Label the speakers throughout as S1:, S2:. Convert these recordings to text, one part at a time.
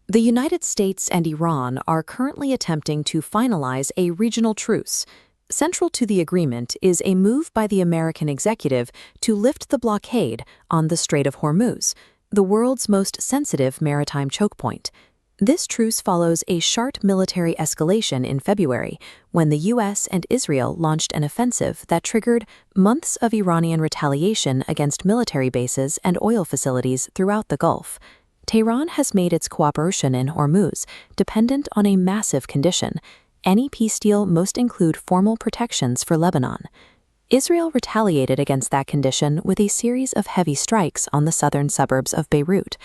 S1: The United States and Iran are currently attempting to finalize a regional truce. Central to the agreement is a move by the American executive to lift the blockade on the Strait of Hormuz, the world's most sensitive maritime choke point. This truce follows a sharp military escalation in February, when the U.S. and Israel launched an offensive that triggered months of Iranian retaliation against military bases and oil facilities throughout the Gulf. Tehran has made its cooperation in Hormuz dependent on a massive condition. Any peace deal must include formal protections for Lebanon. Israel retaliated against that condition with a series of heavy strikes on the southern suburbs of Beirut.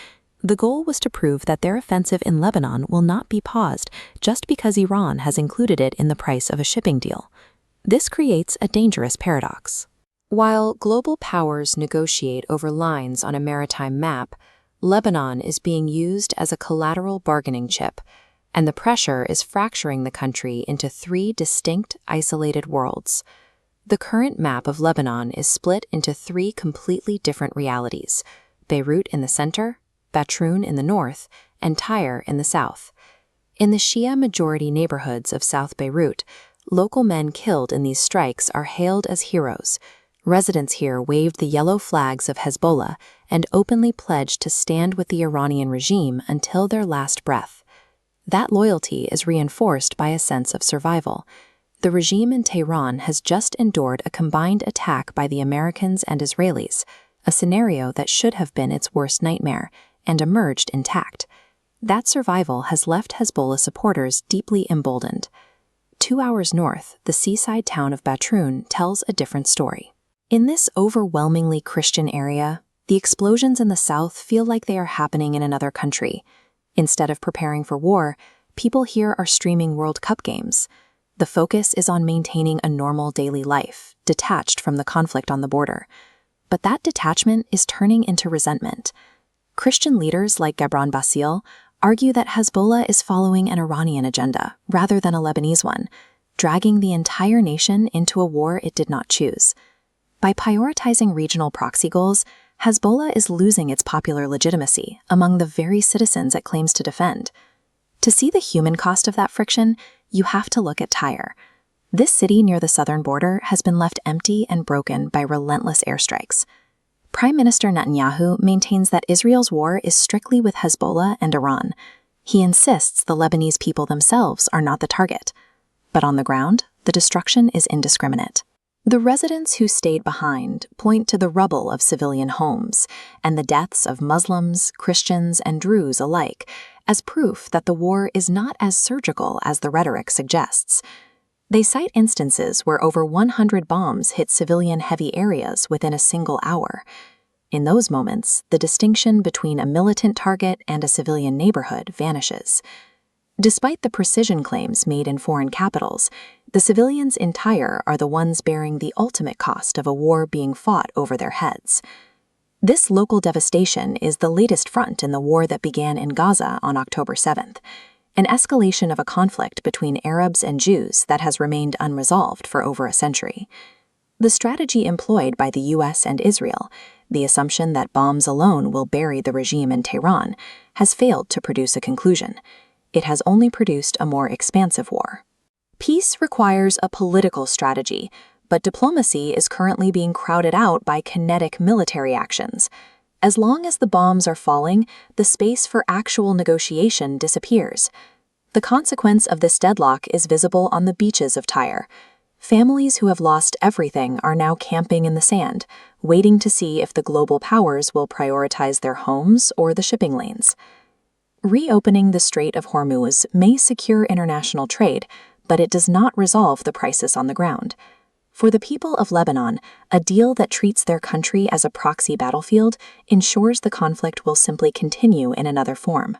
S1: The goal was to prove that their offensive in Lebanon will not be paused just because Iran has included it in the price of a shipping deal. This creates a dangerous paradox. While global powers negotiate over lines on a maritime map, Lebanon is being used as a collateral bargaining chip, and the pressure is fracturing the country into three distinct, isolated worlds. The current map of Lebanon is split into three completely different realities: Beirut in the center, Batroun in the north, and Tyre in the south. In the Shia-majority neighborhoods of South Beirut, local men killed in these strikes are hailed as heroes. Residents here waved the yellow flags of Hezbollah and openly pledged to stand with the Iranian regime until their last breath. That loyalty is reinforced by a sense of survival. The regime in Tehran has just endured a combined attack by the Americans and Israelis, a scenario that should have been its worst nightmare, and emerged intact. That survival has left Hezbollah supporters deeply emboldened. 2 hours north, the seaside town of Batroun tells a different story. In this overwhelmingly Christian area, the explosions in the south feel like they are happening in another country. Instead of preparing for war, people here are streaming World Cup games. The focus is on maintaining a normal daily life, detached from the conflict on the border. But that detachment is turning into resentment. Christian leaders like Gabran Bassil argue that Hezbollah is following an Iranian agenda rather than a Lebanese one, dragging the entire nation into a war it did not choose. By prioritizing regional proxy goals, Hezbollah is losing its popular legitimacy among the very citizens it claims to defend. To see the human cost of that friction, you have to look at Tyre. This city near the southern border has been left empty and broken by relentless airstrikes. Prime Minister Netanyahu maintains that Israel's war is strictly with Hezbollah and Iran. He insists the Lebanese people themselves are not the target. But on the ground, the destruction is indiscriminate. The residents who stayed behind point to the rubble of civilian homes and the deaths of Muslims, Christians, and Druze alike as proof that the war is not as surgical as the rhetoric suggests. They cite instances where over 100 bombs hit civilian heavy areas within a single hour. In those moments, the distinction between a militant target and a civilian neighborhood vanishes. Despite the precision claims made in foreign capitals, the civilians in Tyre are the ones bearing the ultimate cost of a war being fought over their heads. This local devastation is the latest front in the war that began in Gaza on October 7th. An escalation of a conflict between Arabs and Jews that has remained unresolved for over a century. The strategy employed by the U.S. and Israel, the assumption that bombs alone will bury the regime in Tehran, has failed to produce a conclusion. It has only produced a more expansive war. Peace requires a political strategy, but diplomacy is currently being crowded out by kinetic military actions. As long as the bombs are falling, the space for actual negotiation disappears. The consequence of this deadlock is visible on the beaches of Tyre. Families who have lost everything are now camping in the sand, waiting to see if the global powers will prioritize their homes or the shipping lanes. Reopening the Strait of Hormuz may secure international trade, but it does not resolve the crisis on the ground. For the people of Lebanon, a deal that treats their country as a proxy battlefield ensures the conflict will simply continue in another form.